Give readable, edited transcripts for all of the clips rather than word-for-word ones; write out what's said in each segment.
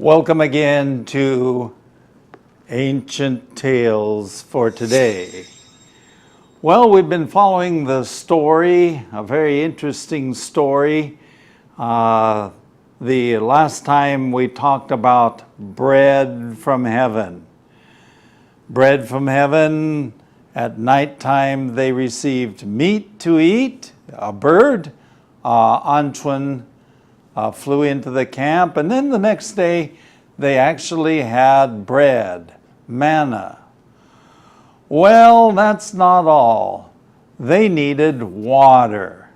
Welcome again to Ancient Tales for today. Well, we've been following the story, a very interesting story. The last time we talked about bread from heaven. Bread from heaven, at nighttime they received meat to eat, a bird. Anchun flew into the camp, and then the next day they actually had bread, manna. Well, that's not all. They needed water.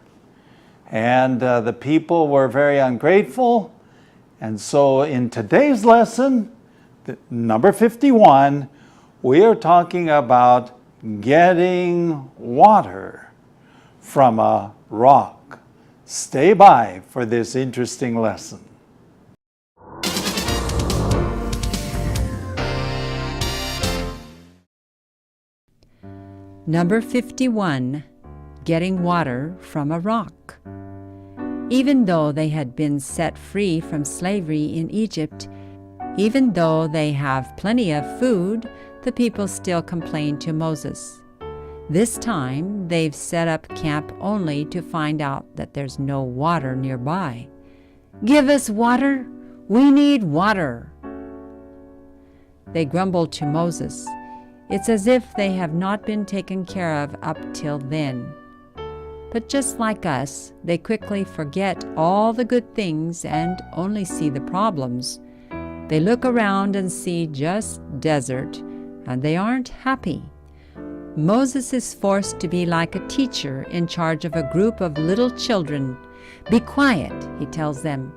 And the people were very ungrateful. And so in today's lesson, number 51, we are talking about getting water from a rock. Stay by for this interesting lesson. Number 51, getting water from a rock. Even though they had been set free from slavery in Egypt, even though they have plenty of food, the people still complain to Moses. This time, they've set up camp only to find out that there's no water nearby. "Give us water! We need water!" They grumble to Moses. It's as if they have not been taken care of up till then. But just like us, they quickly forget all the good things and only see the problems. They look around and see just desert, and they aren't happy. Moses is forced to be like a teacher in charge of a group of little children. "Be quiet," he tells them.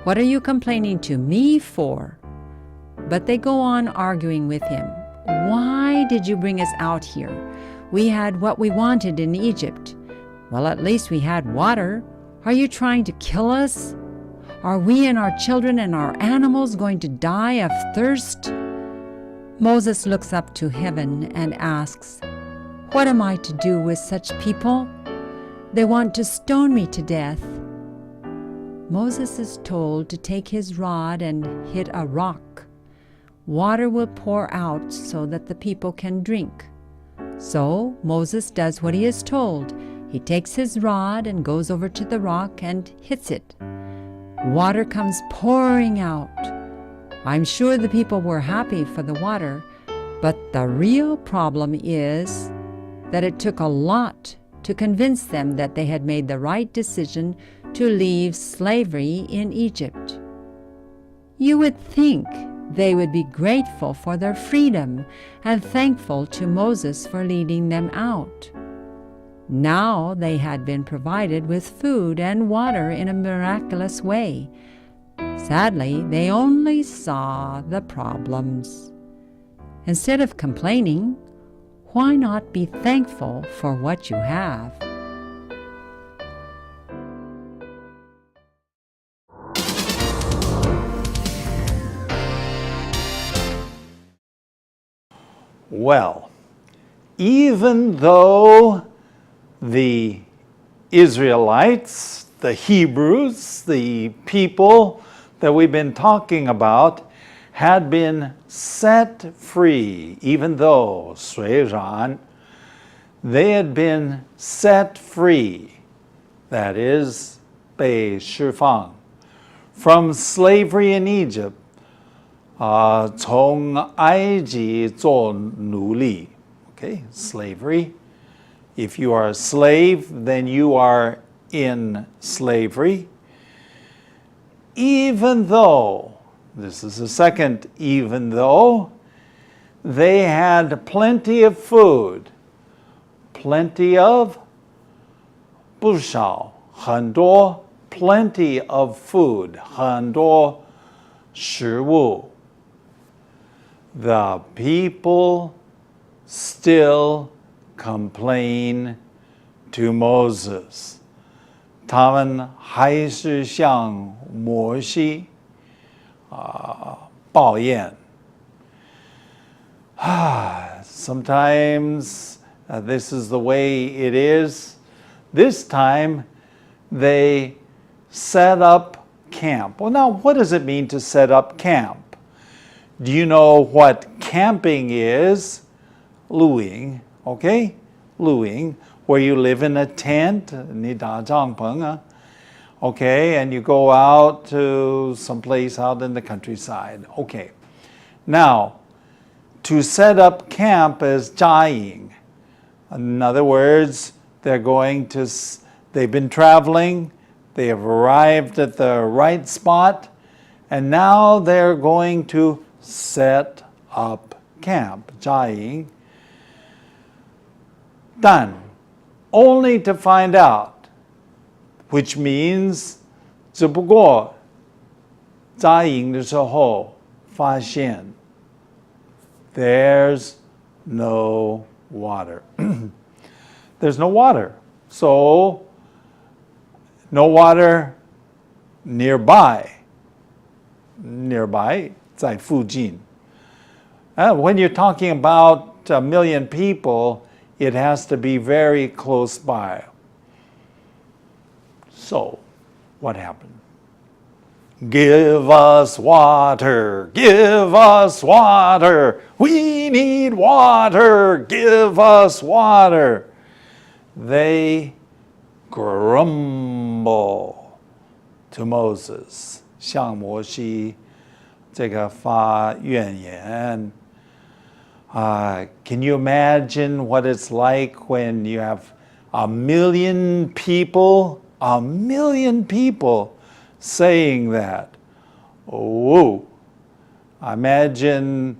"What are you complaining to me for?" But they go on arguing with him. "Why did you bring us out here? We had what we wanted in Egypt." "Well, at least we had water. Are you trying to kill us? Are we and our children and our animals going to die of thirst?" Moses looks up to heaven and asks, "What am I to do with such people? They want to stone me to death." Moses is told to take his rod and hit a rock. Water will pour out so that the people can drink. So Moses does what he is told. He takes his rod and goes over to the rock and hits it. Water comes pouring out. I'm sure the people were happy for the water, but the real problem is that it took a lot to convince them that they had made the right decision to leave slavery in Egypt. You would think they would be grateful for their freedom and thankful to Moses for leading them out. Now they had been provided with food and water in a miraculous way. Sadly, they only saw the problems. Instead of complaining, why not be thankful for what you have? Well, even though the Israelites, the Hebrews, the people that we've been talking about, had been set free, even though 虽然 they had been set free, that is, 被释放 from slavery in Egypt, 从埃及做奴隶, okay, slavery. If you are a slave, then you are in slavery. Even though, this is the second even though, they had plenty of food. Plenty of, 不少, 很多, plenty of food, 很多食物. The people still complain to Moses. 他们还是向摩西抱怨。Sometimes this is the way it is. This time they set up camp. Well, now, what does it mean to set up camp? Do you know what camping is? 露营, okay? 露营, where you live in a tent, 你打帐篷啊, okay, and you go out to someplace out in the countryside. Okay. Now, to set up camp is 扎营. In other words, they've been traveling, they have arrived at the right spot, and now they're going to set up camp, 扎营. Done. Only to find out, which means 只不过扎营的时候发现 there's no water. There's no water. So, no water nearby. Nearby, 在附近. When you're talking about a million people, it has to be very close by. So, what happened? Give us water, give us water, we need water, give us water. They grumble to Moses, 向摩西这个发怨言. Can you imagine what it's like when you have a million people saying that? Oh, imagine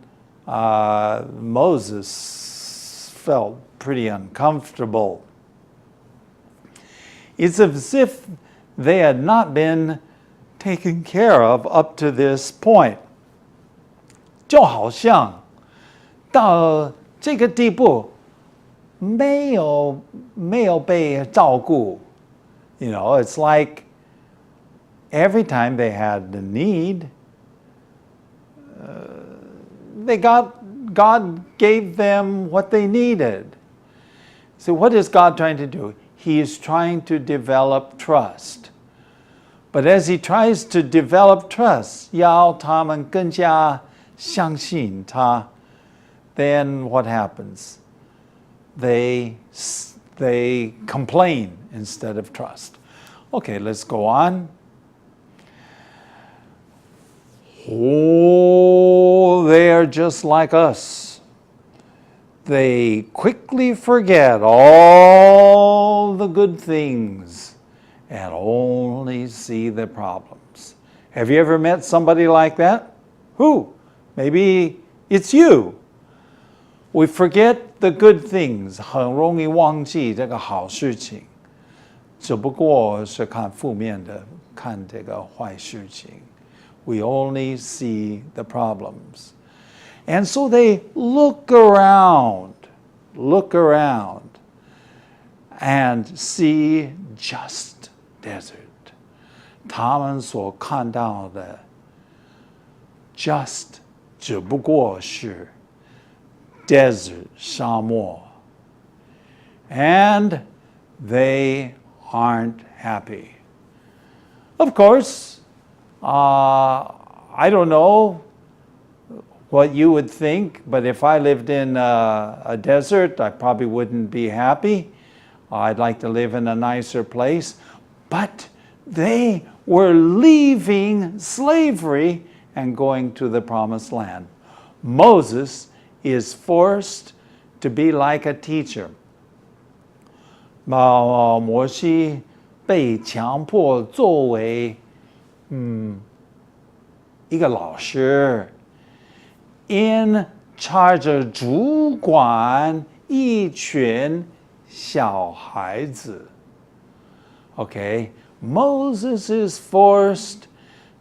Moses felt pretty uncomfortable. It's as if they had not been taken care of up to this point. 就好像到这个地步没有被照顾. You know, it's like every time they had the need, God gave them what they needed. So what is God trying to do? He is trying to develop trust. But as he tries to develop trust, 要他们更加相信他, then what happens? They complain instead of trust. Okay, let's go on. Oh, they are just like us. They quickly forget all the good things and only see the problems. Have you ever met somebody like that? Who? Maybe it's you. We forget the good things, 很容易忘记这个好事情，只不过是看负面的，看这个坏事情。We only see the problems. And so they look around and see just desert. 他们所看到的 just 只不过是 desert 沙漠 and they aren't happy. Of course, I don't know what you would think, but if I lived in a desert, I probably wouldn't be happy. I'd like to live in a nicer place. But they were leaving slavery and going to the promised land. Moses is forced to be like a teacher. 摩西被强迫作为一个老师 in charge 主管一群小孩子 Okay, Moses is forced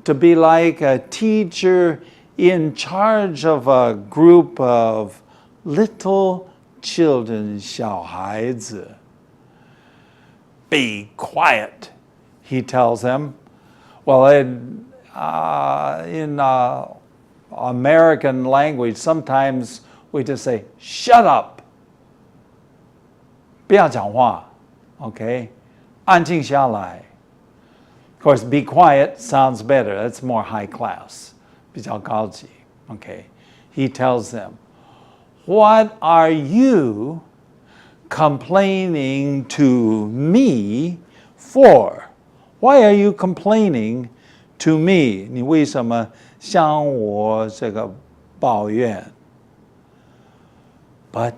to be like a teacher in charge of a group of little children, 小孩子 Be quiet, he tells them. Well, in American language, sometimes we just say, shut up. 不要讲话 Okay, 安静下来 course, be quiet sounds better. That's more high class. 比较高级. Okay. He tells them, what are you complaining to me for? Why are you complaining to me? 你为什么向我这个抱怨? But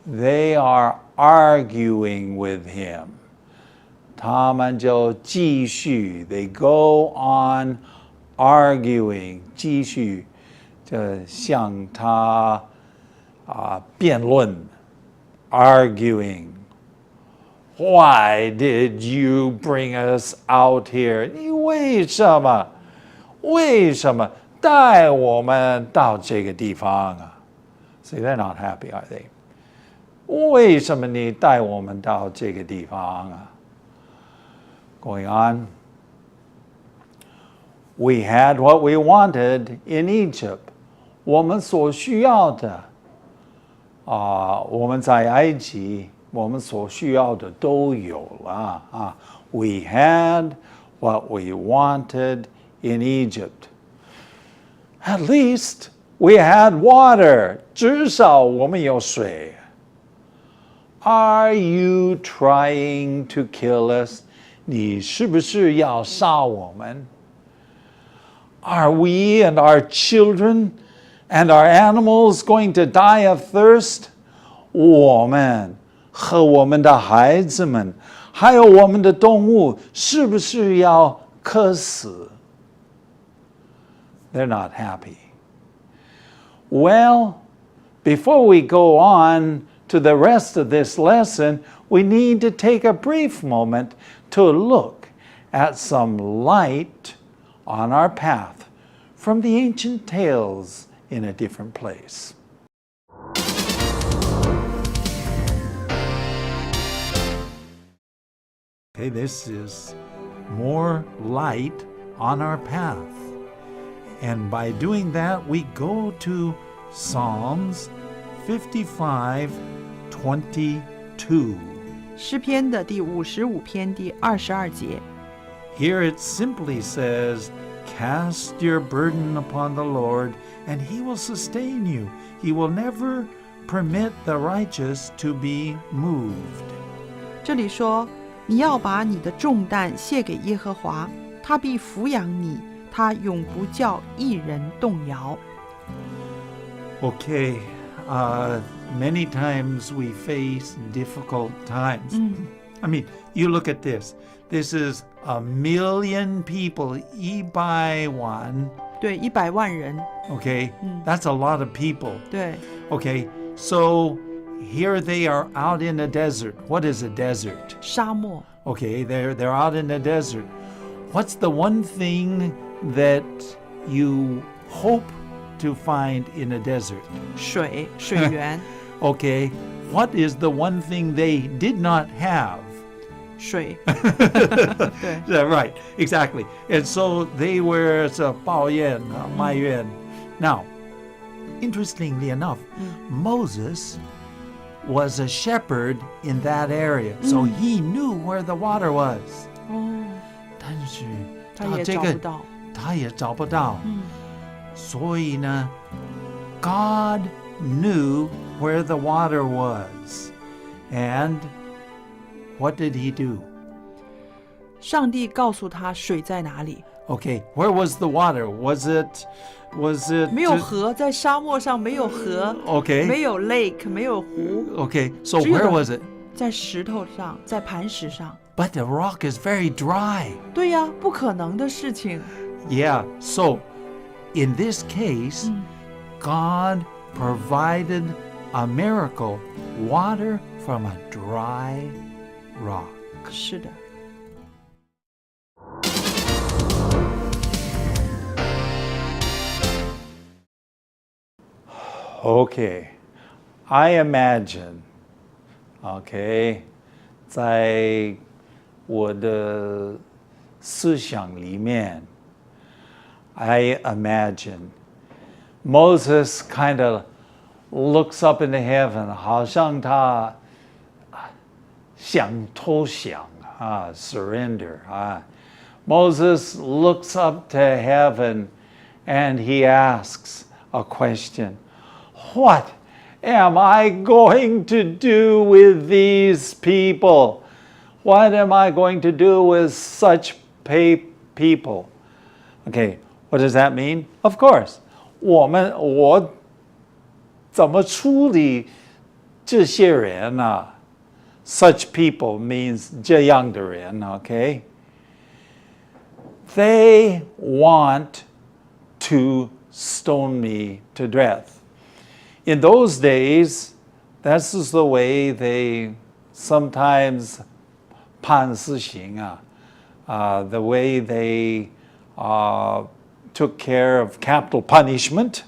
they are arguing with him. 他们就继续, they go on arguing, 继续就向他辩论 arguing. Why did you bring us out here? 你为什么带我们到这个地方啊? See, they're not happy, are they? 为什么你带我们到这个地方啊? Going on. We had what we wanted in Egypt. 我们所需要的我们在埃及我们所需要的都有了We had what we wanted in Egypt. At least we had water. 至少我们有水. Are you trying to kill us? 你是不是要杀我们? Are we and our children and our animals going to die of thirst? 我们和我们的孩子们还有我们的动物是不是要渴死? They're not happy. Well, before we go on to the rest of this lesson, we need to take a brief moment to look at some light on our path from the ancient tales in a different place. Okay, this is more light on our path. And by doing that, we go to Psalms 55:22. 诗篇的第55篇第22节。 Here it simply says, Cast your burden upon the Lord, and he will sustain you. He will never permit the righteous to be moved. 这里说，你要把你的重担卸给耶和华，他必抚养你，他永不叫一人动摇。 Okay, many times we face difficult times. I mean, you look at this. This is 1,000,000 people, 100,000,000. 对，100万人。 Okay, that's a lot of people. 对， Okay, so here they are out in a desert. What is a desert? 沙漠。 Okay, they're out in the desert. What's the one thing that you hope to find in a desert? 水源。 Okay, what is the one thing they did not have? 水。对。 Yeah, right, exactly. And so they were 抱怨, 埋怨. Now, interestingly enough, Moses was a shepherd in that area, so he knew where the water was. 哦，但是他也找不到。他也找不到。所以呢 God knew where the water was. And what did he do? 上帝告诉他水在哪里。 Okay, where was the water? Was it 没有河，在沙漠上没有河， Okay. 没有 lake， 没有湖， Okay, so 只有 where was it? 在石头上，在磐石上。 But the rock is very dry. 对呀，不可能的事情。 Yeah, so in this case, God provided a miracle, water from a dry rock. 是的。 Okay, I imagine, okay, 在我的思想里面 I imagine Moses kind of looks up into heaven, 好像他想投降surrender Moses looks up to heaven and he asks a question. What am I going to do with these people? What am I going to do with such people? Okay, what does that mean? Of course, 我怎么处理这些人啊? Such people means 这样的人, okay? They want to stone me to death. In those days, this is the way they sometimes 判死刑啊, the way they took care of capital punishment.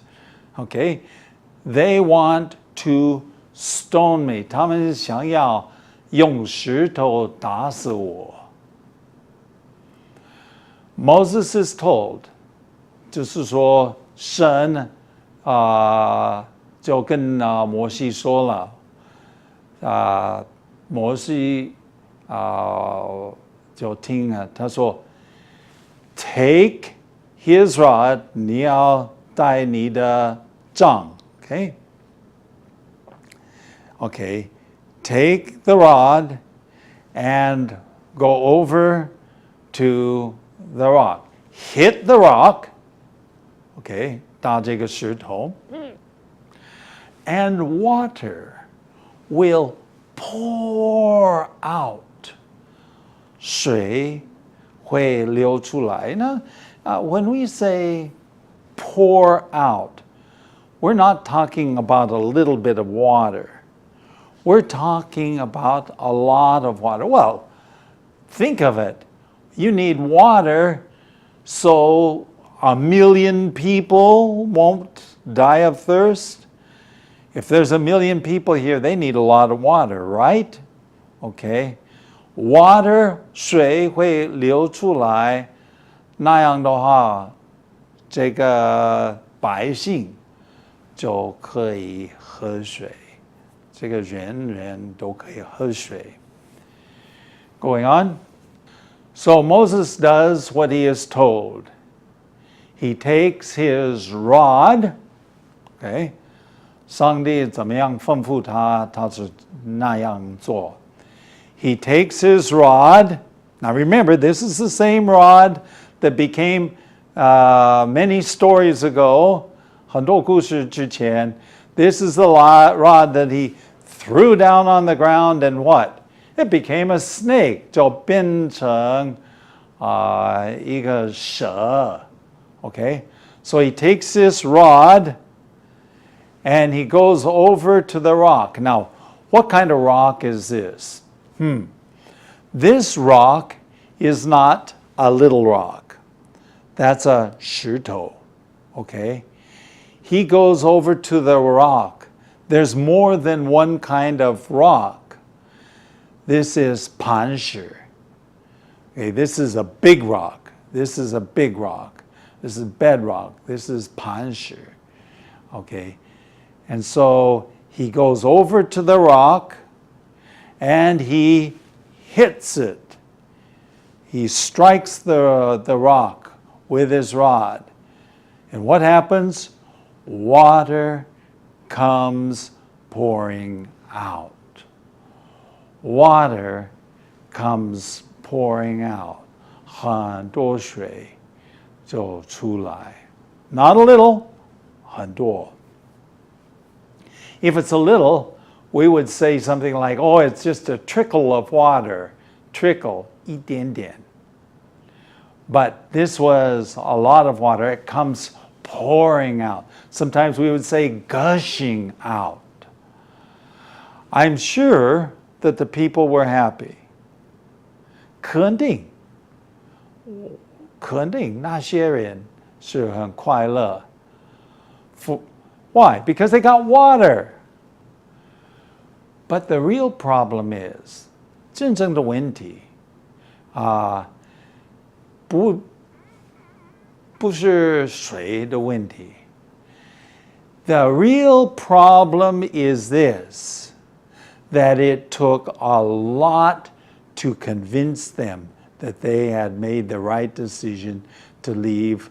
Okay, they want to stone me. 他们想要用石头打死我。Moses is told, 就是说神就跟摩西说了，摩西就听了，他说 Take his rod, 你要带你的杖 Okay, take the rod and go over to the rock. Hit the rock, okay, 打这个石头 and water will pour out. 水会流出来呢。When we say pour out, we're not talking about a little bit of water. We're talking about a lot of water. Well, think of it. You need water so 1,000,000 people won't die of thirst. If there's 1,000,000 people here, they need a lot of water, right? Okay. Water, 水会流出来，那样的话，这个百姓就可以喝水，这个人人都可以喝水。Going on. So Moses does what he is told. He takes his rod, okay? 上帝怎么样吩咐他，他是那样做。He takes his rod. Now remember, this is the same rod that became many stories ago. 很多故事之前, this is the rod that he threw down on the ground and what? It became a snake. 就变成一个蛇. Okay? So he takes this rod and he goes over to the rock. Now, what kind of rock is this? This rock is not a little rock. That's a 石头. Okay? He goes over to the rock. There's more than one kind of rock. This is 磐石. Okay, this is a big rock. This is a big rock. This is bedrock. This is 磐石. Okay? And so he goes over to the rock and he hits it. He strikes the rock with his rod. And what happens? Water comes pouring out. Water comes pouring out. 很多水就出来. Not a little, 很多. If it's a little, we would say something like, oh, it's just a trickle of water. Trickle, 一点点. But this was a lot of water. It comes pouring out. Sometimes we would say gushing out. I'm sure that the people were happy. 肯定那些人是很快乐. Why? Because they got water. But the real problem is, 真正的问题不是水的问题. The real problem is this, that it took a lot to convince them that they had made the right decision to leave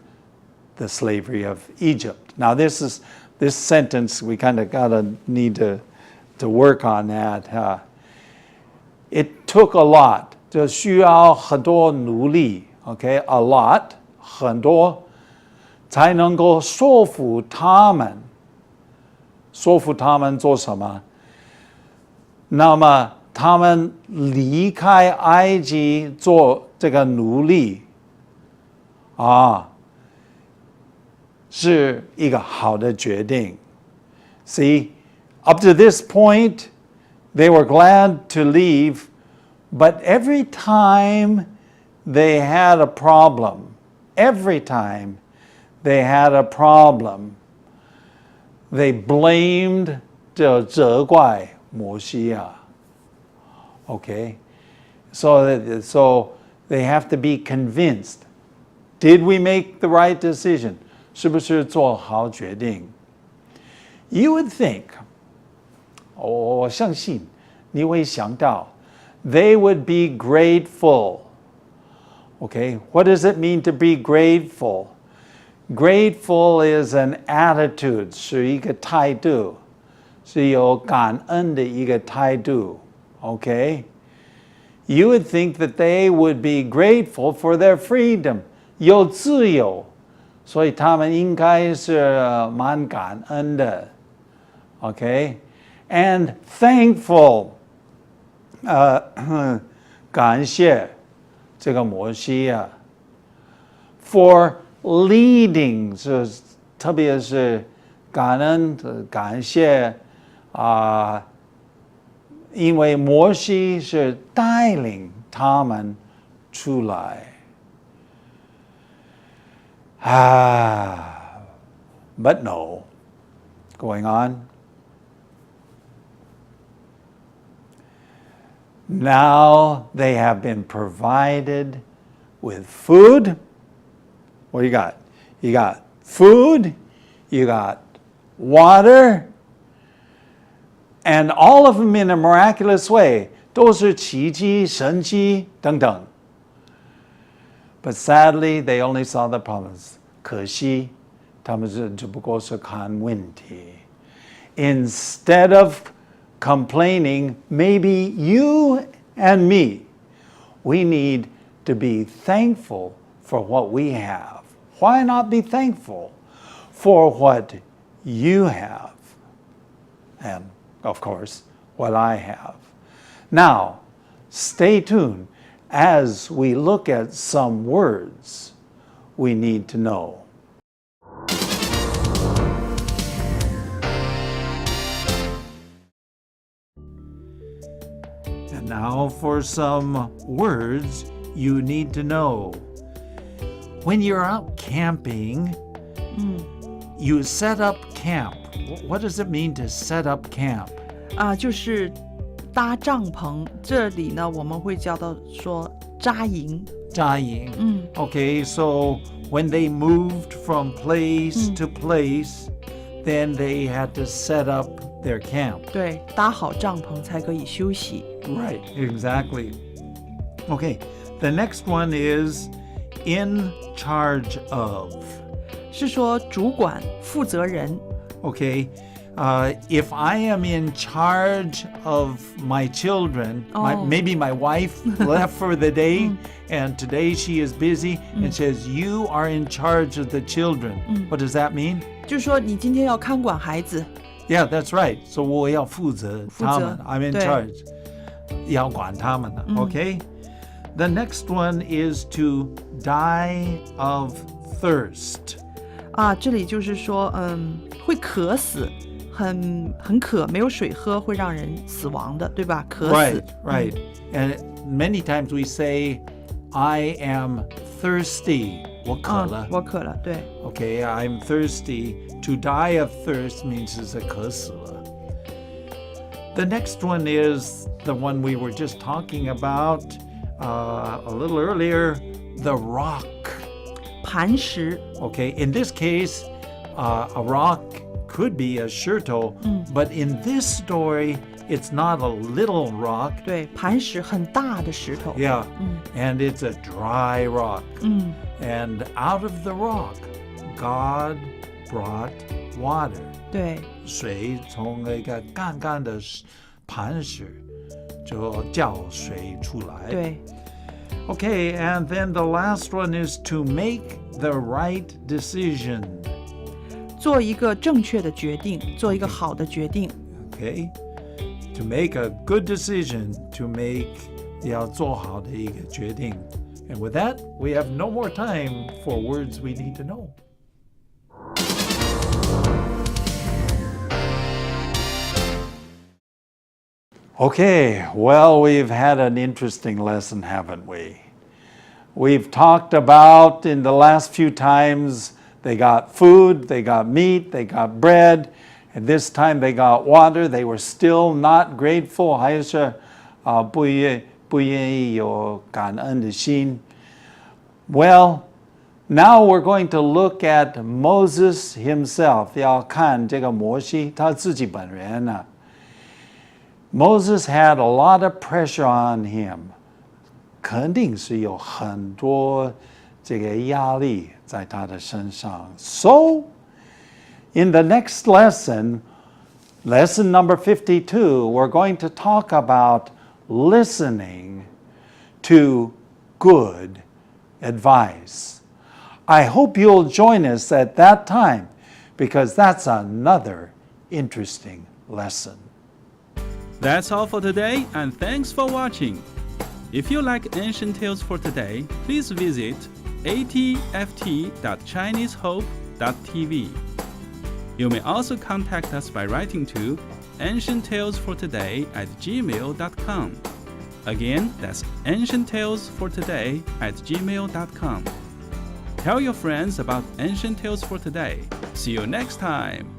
the slavery of Egypt. Now this sentence, we kind of need to work on that. It took a lot, 就需要很多努力 ，OK, a lot, 很多，才能够说服他们。说服他们做什么？那么他们离开埃及做这个奴隶，是一个好的决定。See, up to this point, they were glad to leave, but every time they had a problem, they blamed 责怪摩西啊。Okay, so they have to be convinced. Did we make the right decision? 是不是做好决定 You would think, 我相信你会想到 they would be grateful. Okay, what does it mean to be grateful? Grateful is an attitude, 是一个态度，是有感恩的一个态度。Okay, you would think that they would be grateful for their freedom. 有自由，所以他们应该是蛮感恩的。Okay, and thankful. 感谢这个摩西啊。For leading, 特别是感恩感谢因为摩西是带领他们出来。But no. Going on. Now they have been provided with food. What do you got? You got food, you got water, and all of them in a miraculous way. 都是奇迹、神迹等等。But sadly, they only saw the problems. 可惜，他们只不过是看问题。Instead of complaining, maybe you and me, we need to be thankful for what we have. Why not be thankful for what you have? And, of course, what I have. Now, stay tuned as we look at some words we need to know. And now for some words you need to know. When you're out camping, you set up camp. What does it mean to set up camp? 就是搭帐篷，这里呢我们会叫到说扎营。扎营。Okay, so when they moved from place to place, then they had to set up their camp. 对，搭好帐篷才可以休息。Right, exactly. Okay, the next one is in charge of. 是说主管、负责人。Okay, if I am in charge of my children, maybe my wife left for the day, and today she is busy and says, you are in charge of the children. What does that mean? 就是说你今天要看管孩子。Yeah, that's right. So 我要负责他们。I'm in 对 charge. 要管他们的。Okay? The next one is to die of thirst. 这里就是说，会渴死，很渴，没有水喝会让人死亡的，对吧？渴死。Right. And many times we say, I am thirsty. 我渴了。我渴了，对。Okay, I'm thirsty. To die of thirst means 是渴死了。The next one is the one we were just talking about a little earlier, the rock. 磐石。 Okay, in this case, a rock could be a 石头, but in this story, it's not a little rock. 对，磐石很大的石头。 Yeah, and it's a dry rock. 嗯， And out of the rock, God brought water. 对，水从那个干干的磐石就叫水出来。对， Okay, and then the last one is to make the right decision. 做一个正确的决定，做一个好的决定。 Okay, to make a good decision, to make 要做好的一个决定。And with that, we have no more time for words we need to know. Okay, well, we've had an interesting lesson, haven't we? We've talked about in the last few times they got food, they got meat, they got bread, and this time they got water. They were still not grateful. 还是不愿意有感恩的心. Well, now we're going to look at Moses himself. 要看这个摩西他自己本人啊。Moses had a lot of pressure on him. 肯定是有很多这个压力在他的身上. So, in the next lesson, lesson number 52, we're going to talk about listening to good advice. I hope you'll join us at that time because that's another interesting lesson. That's all for today, and thanks for watching. If you like Ancient Tales for Today, please visit atft.chinesehope.tv. You may also contact us by writing to ancienttalesfortoday@gmail.com. Again, that's ancienttalesfortoday@gmail.com. Tell your friends about Ancient Tales for Today. See you next time.